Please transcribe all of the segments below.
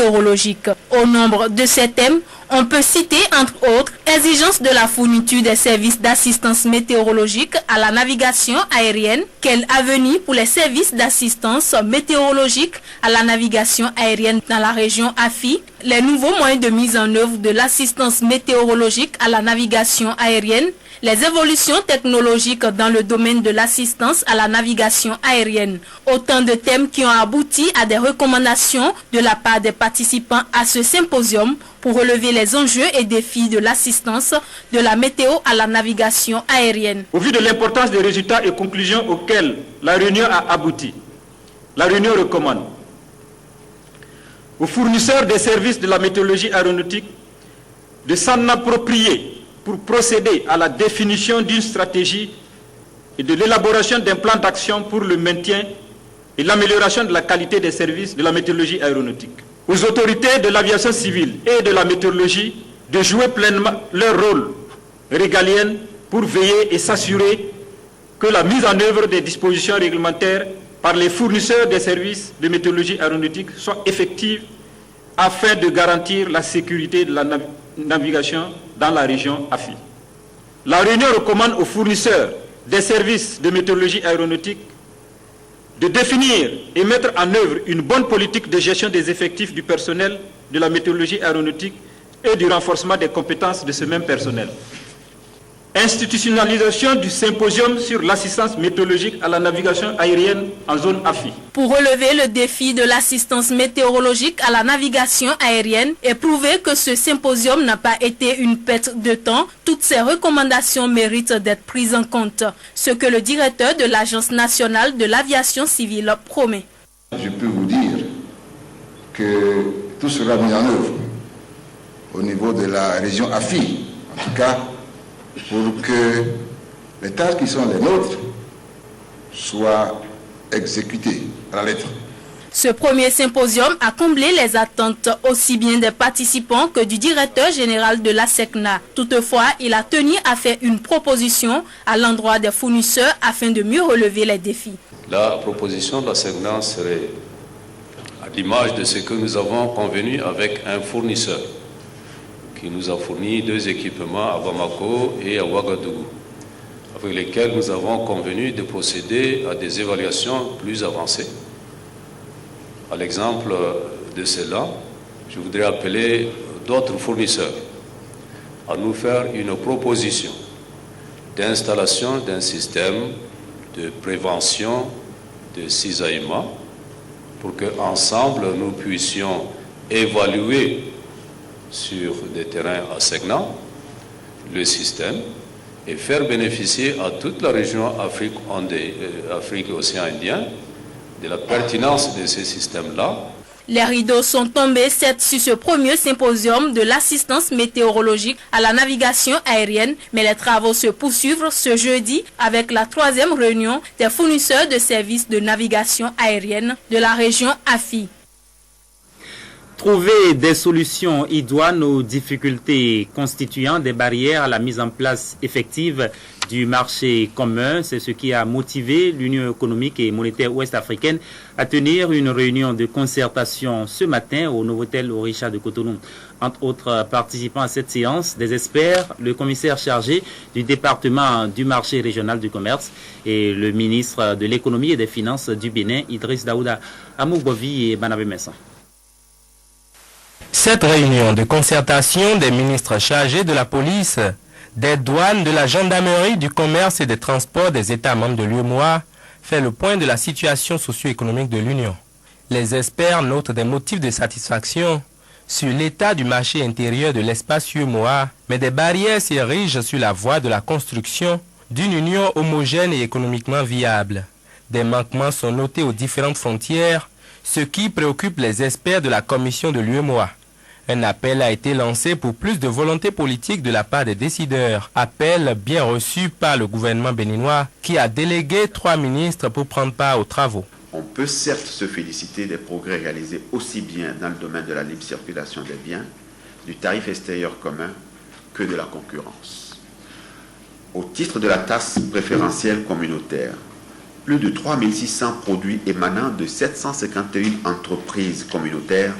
météorologique. Au nombre de ces thèmes, on peut citer entre autres exigence de la fourniture des services d'assistance météorologique à la navigation aérienne, quel avenir pour les services d'assistance météorologique à la navigation aérienne dans la région AFI, les nouveaux moyens de mise en œuvre de l'assistance météorologique à la navigation aérienne, les évolutions technologiques dans le domaine de l'assistance à la navigation aérienne. Autant de thèmes qui ont abouti à des recommandations de la part des participants à ce symposium pour relever les enjeux et défis de l'assistance de la météo à la navigation aérienne. Au vu de l'importance des résultats et conclusions auxquels la réunion a abouti, la réunion recommande aux fournisseurs des services de la météorologie aéronautique de s'en approprier pour procéder à la définition d'une stratégie et de l'élaboration d'un plan d'action pour le maintien et l'amélioration de la qualité des services de la météorologie aéronautique. Aux autorités de l'aviation civile et de la météorologie de jouer pleinement leur rôle régalien pour veiller et s'assurer que la mise en œuvre des dispositions réglementaires par les fournisseurs des services de météorologie aéronautique soit effective afin de garantir la sécurité de la navigation dans la région AFI. La réunion recommande aux fournisseurs des services de météorologie aéronautique de définir et mettre en œuvre une bonne politique de gestion des effectifs du personnel de la météorologie aéronautique et du renforcement des compétences de ce même personnel. Institutionnalisation du symposium sur l'assistance météorologique à la navigation aérienne en zone AFI. Pour relever le défi de l'assistance météorologique à la navigation aérienne et prouver que ce symposium n'a pas été une perte de temps, toutes ces recommandations méritent d'être prises en compte, ce que le directeur de l'Agence nationale de l'aviation civile promet. Je peux vous dire que tout sera mis en œuvre au niveau de la région AFI, en tout cas pour que les tâches qui sont les nôtres soient exécutées à la lettre. Ce premier symposium a comblé les attentes aussi bien des participants que du directeur général de la SECNA. Toutefois, il a tenu à faire une proposition à l'endroit des fournisseurs afin de mieux relever les défis. La proposition de la SECNA serait à l'image de ce que nous avons convenu avec un fournisseur qui nous a fourni 2 équipements à Bamako et à Ouagadougou, avec lesquels nous avons convenu de procéder à des évaluations plus avancées. À l'exemple de cela, je voudrais appeler d'autres fournisseurs à nous faire une proposition d'installation d'un système de prévention de cisaillement pour qu'ensemble nous puissions évaluer sur des terrains à SECNA le système et faire bénéficier à toute la région Afrique et Océan Indien de la pertinence de ces systèmes-là. Les rideaux sont tombés certes sur ce premier symposium de l'assistance météorologique à la navigation aérienne, mais les travaux se poursuivent ce jeudi avec la 3e réunion des fournisseurs de services de navigation aérienne de la région AFI. Trouver des solutions idoines aux difficultés constituant des barrières à la mise en place effective du marché commun, c'est ce qui a motivé l'Union économique et monétaire ouest-africaine à tenir une réunion de concertation ce matin au Novotel Orisha de Cotonou. Entre autres participants à cette séance, des experts, le commissaire chargé du département du marché régional du commerce et le ministre de l'économie et des finances du Bénin, Idriss Daouda Amougovi et Banabé Messan. Cette réunion de concertation des ministres chargés de la police, des douanes, de la gendarmerie, du commerce et des transports des États membres de l'UEMOA fait le point de la situation socio-économique de l'Union. Les experts notent des motifs de satisfaction sur l'état du marché intérieur de l'espace UEMOA, mais des barrières s'érigent sur la voie de la construction d'une union homogène et économiquement viable. Des manquements sont notés aux différentes frontières, ce qui préoccupe les experts de la commission de l'UEMOA. Un appel a été lancé pour plus de volonté politique de la part des décideurs. Appel bien reçu par le gouvernement béninois qui a délégué 3 ministres pour prendre part aux travaux. On peut certes se féliciter des progrès réalisés aussi bien dans le domaine de la libre circulation des biens, du tarif extérieur commun que de la concurrence. Au titre de la taxe préférentielle communautaire, plus de 3600 produits émanant de 751 entreprises communautaires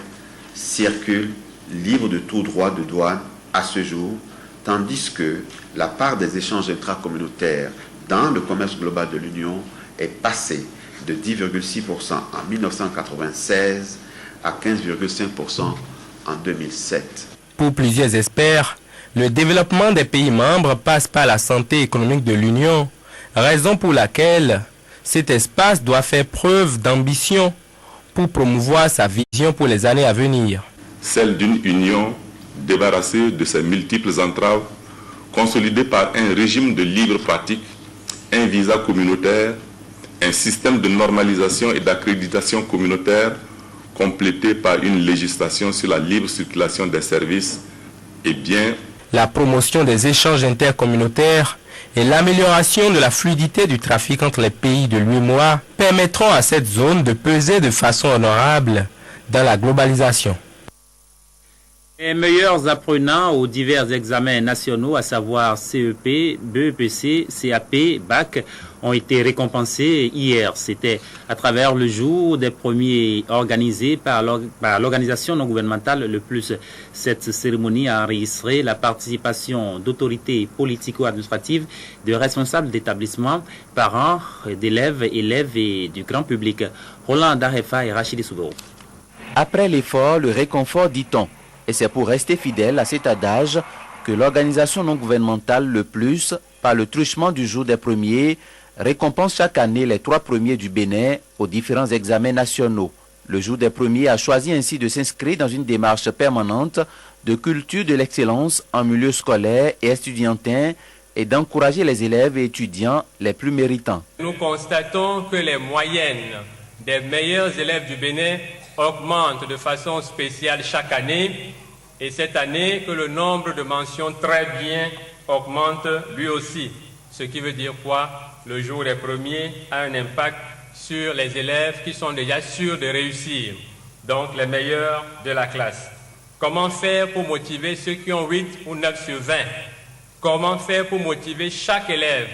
circulent libres de tout droit de douane à ce jour, tandis que la part des échanges intracommunautaires dans le commerce global de l'Union est passée de 10,6% en 1996 à 15,5% en 2007. Pour plusieurs experts, le développement des pays membres passe par la santé économique de l'Union, raison pour laquelle cet espace doit faire preuve d'ambition pour promouvoir sa vision pour les années à venir. Celle d'une union débarrassée de ses multiples entraves, consolidée par un régime de libre pratique, un visa communautaire, un système de normalisation et d'accréditation communautaire complété par une législation sur la libre circulation des services et biens. La promotion des échanges intercommunautaires et l'amélioration de la fluidité du trafic entre les pays de l'UEMOA permettront à cette zone de peser de façon honorable dans la globalisation. Les meilleurs apprenants aux divers examens nationaux, à savoir CEP, BEPC, CAP, BAC, ont été récompensés hier. C'était à travers le jour des premiers organisé par l'organisation non gouvernementale Le Plus. Cette cérémonie a enregistré la participation d'autorités politico-administratives, de responsables d'établissements, parents, d'élèves et du grand public. Roland Darefa et Rachidi Sougou. Après l'effort, le réconfort, dit-on. Et c'est pour rester fidèle à cet adage que l'organisation non gouvernementale Le Plus, par le truchement du jour des premiers, récompense chaque année les 3 premiers du Bénin aux différents examens nationaux. Le jour des premiers a choisi ainsi de s'inscrire dans une démarche permanente de culture de l'excellence en milieu scolaire et estudiantin et d'encourager les élèves et étudiants les plus méritants. Nous constatons que les moyennes des meilleurs élèves du Bénin augmente de façon spéciale chaque année et cette année que le nombre de mentions très bien augmente lui aussi. Ce qui veut dire quoi? Le jour des premiers a un impact sur les élèves qui sont déjà sûrs de réussir, donc les meilleurs de la classe. Comment faire pour motiver ceux qui ont 8 ou 9 sur 20? Comment faire pour motiver chaque élève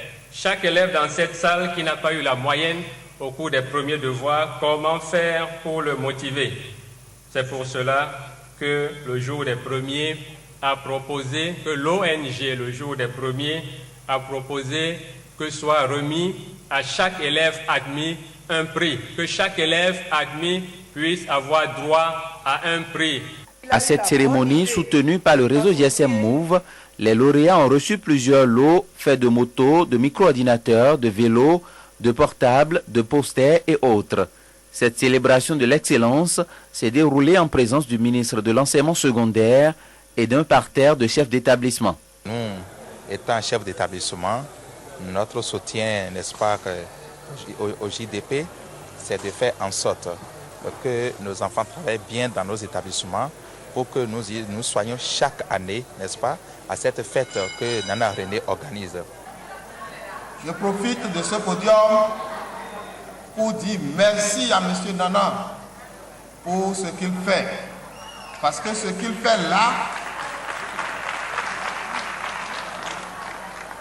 dans cette salle qui n'a pas eu la moyenne au cours des premiers devoirs, comment faire pour le motiver? C'est pour cela que le jour des premiers a proposé, que l'ONG, le jour des premiers, a proposé que soit remis à chaque élève admis un prix, que chaque élève admis puisse avoir droit à un prix. À cette cérémonie, soutenue par le réseau GSM Move, les lauréats ont reçu plusieurs lots faits de motos, de micro-ordinateurs, de vélos, de portables, de posters et autres. Cette célébration de l'excellence s'est déroulée en présence du ministre de l'Enseignement secondaire et d'un parterre de chefs d'établissement. Nous, étant chefs d'établissement, notre soutien, n'est-ce pas, au JDP, c'est de faire en sorte que nos enfants travaillent bien dans nos établissements pour que nous soyons chaque année, n'est-ce pas, à cette fête que Nana René organise. Je profite de ce podium pour dire merci à M. Nana pour ce qu'il fait. Parce que ce qu'il fait là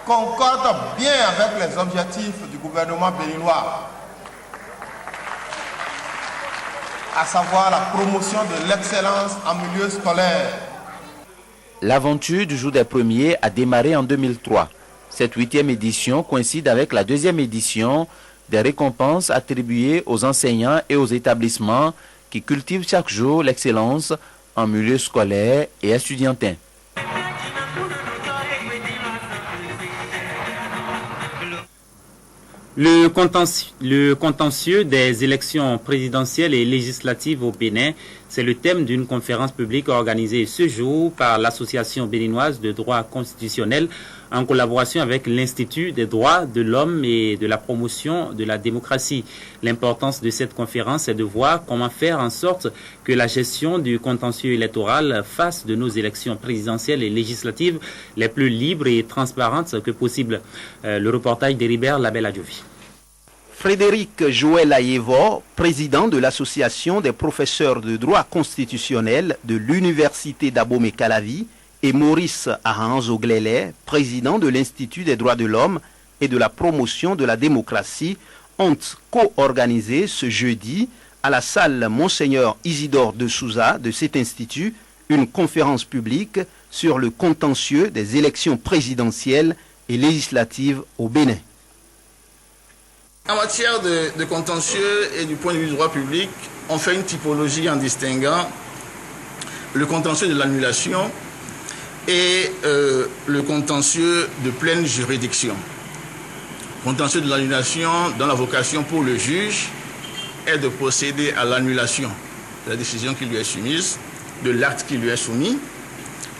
concorde bien avec les objectifs du gouvernement béninois, à savoir la promotion de l'excellence en milieu scolaire. L'aventure du jour des premiers a démarré en 2003. Cette 8e édition coïncide avec la 2e édition des récompenses attribuées aux enseignants et aux établissements qui cultivent chaque jour l'excellence en milieu scolaire et estudiantin. Le contentieux des élections présidentielles et législatives au Bénin, c'est le thème d'une conférence publique organisée ce jour par l'Association béninoise de droit constitutionnel en collaboration avec l'Institut des droits de l'homme et de la promotion de la démocratie. L'importance de cette conférence est de voir comment faire en sorte que la gestion du contentieux électoral fasse de nos élections présidentielles et législatives les plus libres et transparentes que possible. Le reportage d'Heribert Labelle-Adjovi. Frédéric Joël Ayevo, président de l'Association des professeurs de droit constitutionnel de l'Université d'Abomey-Calavi, et Maurice Aranzo-Glélé, président de l'Institut des droits de l'homme et de la promotion de la démocratie, ont co-organisé ce jeudi à la salle Monseigneur Isidore de Souza de cet institut une conférence publique sur le contentieux des élections présidentielles et législatives au Bénin. En matière de contentieux et du point de vue du droit public, on fait une typologie en distinguant le contentieux de l'annulation et le contentieux de pleine juridiction. Contentieux de l'annulation dont la vocation pour le juge est de procéder à l'annulation de la décision qui lui est soumise, de l'acte qui lui est soumis,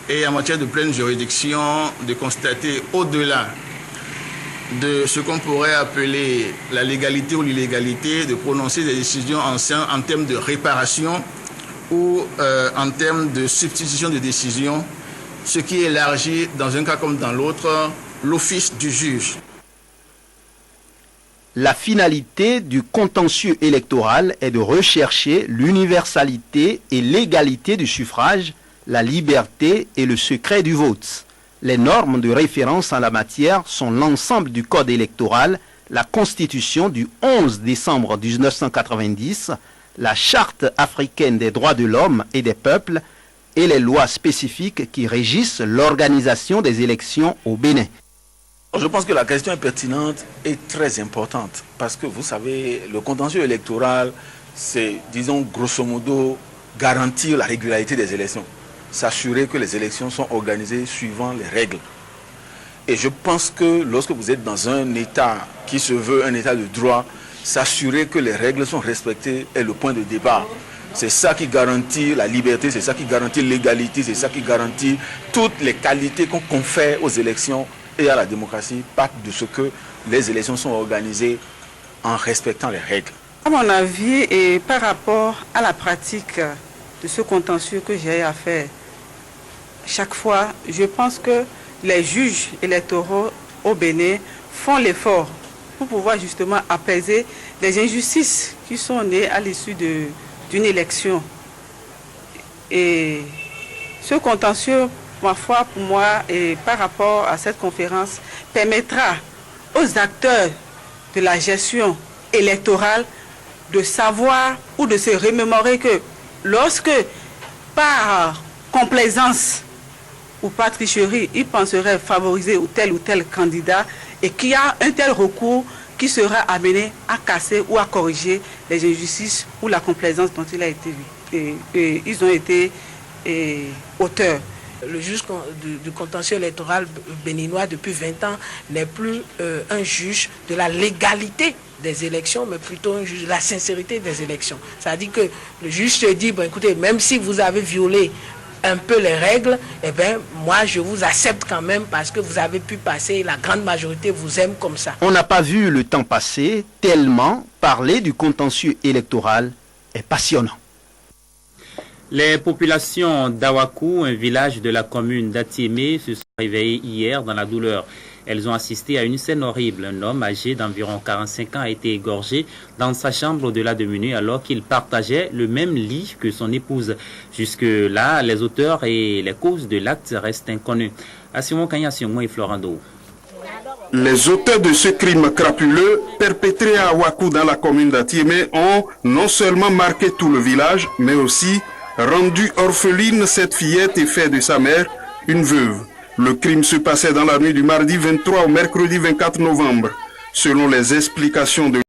et en matière de pleine juridiction, de constater au-delà de ce qu'on pourrait appeler la légalité ou l'illégalité, de prononcer des décisions en termes de réparation ou en termes de substitution de décision, ce qui élargit dans un cas comme dans l'autre l'office du juge. La finalité du contentieux électoral est de rechercher l'universalité et l'égalité du suffrage, la liberté et le secret du vote. Les normes de référence en la matière sont l'ensemble du code électoral, la constitution du 11 décembre 1990, la charte africaine des droits de l'homme et des peuples et les lois spécifiques qui régissent l'organisation des élections au Bénin. Je pense que la question est pertinente et très importante parce que vous savez, le contentieux électoral, c'est, disons, grosso modo, garantir la régularité des élections, s'assurer que les élections sont organisées suivant les règles. Et je pense que lorsque vous êtes dans un État qui se veut un État de droit, s'assurer que les règles sont respectées est le point de départ. C'est ça qui garantit la liberté, c'est ça qui garantit l'égalité, c'est ça qui garantit toutes les qualités qu'on confère aux élections et à la démocratie, partent de ce que les élections sont organisées en respectant les règles. À mon avis, et par rapport à la pratique de ce contentieux que j'ai à faire chaque fois, je pense que les juges électoraux au Bénin font l'effort pour pouvoir justement apaiser les injustices qui sont nées à l'issue d'une élection. Et ce contentieux, ma foi, pour moi, et par rapport à cette conférence, permettra aux acteurs de la gestion électorale de savoir ou de se remémorer que lorsque, par complaisance ou par tricherie, ils penseraient favoriser ou tel candidat et qu'il y a un tel recours qui sera amené à casser ou à corriger les injustices ou la complaisance dont ils ont été auteurs. Le juge du contentieux électoral béninois depuis 20 ans n'est plus un juge de la légalité des élections, mais plutôt un juge de la sincérité des élections. C'est-à-dire que le juge se dit, bon, écoutez, même si vous avez violé un peu les règles, eh bien, moi, je vous accepte quand même parce que vous avez pu passer, la grande majorité vous aime comme ça. On n'a pas vu le temps passer tellement parler du contentieux électoral est passionnant. Les populations d'Awakou, un village de la commune d'Atiémé, se sont réveillées hier dans la douleur. Elles ont assisté à une scène horrible. Un homme âgé d'environ 45 ans a été égorgé dans sa chambre au-delà de minuit alors qu'il partageait le même lit que son épouse. Jusque-là, les auteurs et les causes de l'acte restent inconnus. Assimon Kanyasiongmo et Florando. Les auteurs de ce crime crapuleux perpétré à Awakou dans la commune d'Atiémé ont non seulement marqué tout le village, mais aussi rendu orpheline cette fillette et fait de sa mère une veuve. Le crime se passait dans la nuit du mardi 23 au mercredi 24 novembre. Selon les explications de